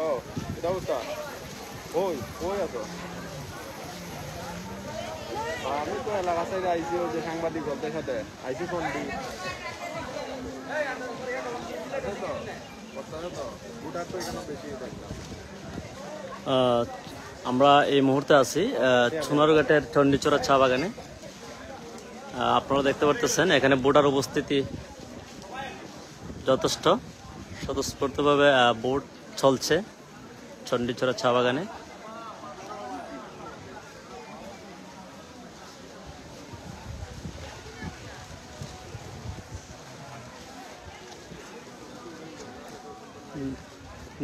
ও এটা অবস্থা ওই ওই আছো আমি তো এলাকা থেকে আইসি ওই যে সাংবাদিক ওদের সাথে আইসি ফোন দিই আমরা এই মুহূর্তে আছি সোনারঘাটের চণ্ডীচড়া চা বাগানে। আপনারা দেখতে পারতেছেন এখানে বোটার উপস্থিতি যথেষ্ট স্বতঃস্ফূর্তভাবে বোট চলছে চণ্ডীচড়া চা বাগানে।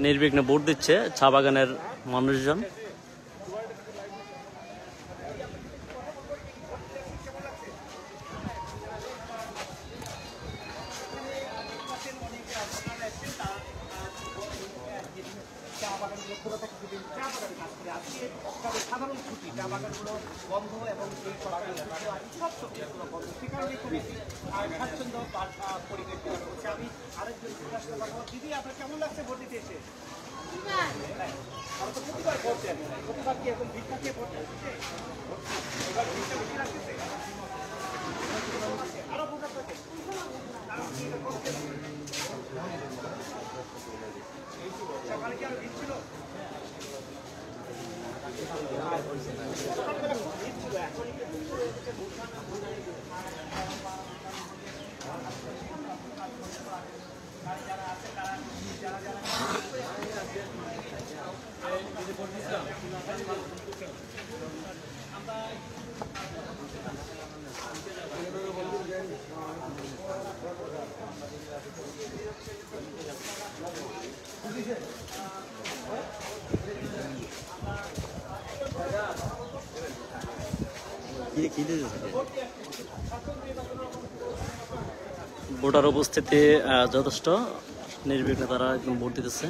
নির্বিঘ্নে ভোট দিচ্ছে চা বাগানের মানুষজন। সাধারণ ছুটি চা বাগানগুলো বন্ধ এবং এই সব স্বাচ্ছন্দ্য পরিবেশ করছে। আমি আরেকজন আসতে পারবো। দিদি আপনার কেমন লাগছে ভোট দিতে এসে? তো প্রতিবার ভোট দেন, প্রতিবার কি এখন ভিড় থাকে ভোট দিতে? এবার ভিড়টা বেশি লাগতেছে আরো ভোটার থাকে সকালে কি আরো ভিড় ছিল? ভোটার উপস্থিতি যথেষ্ট নির্বিঘ্নে তারা একদম ভোট দিতেছে।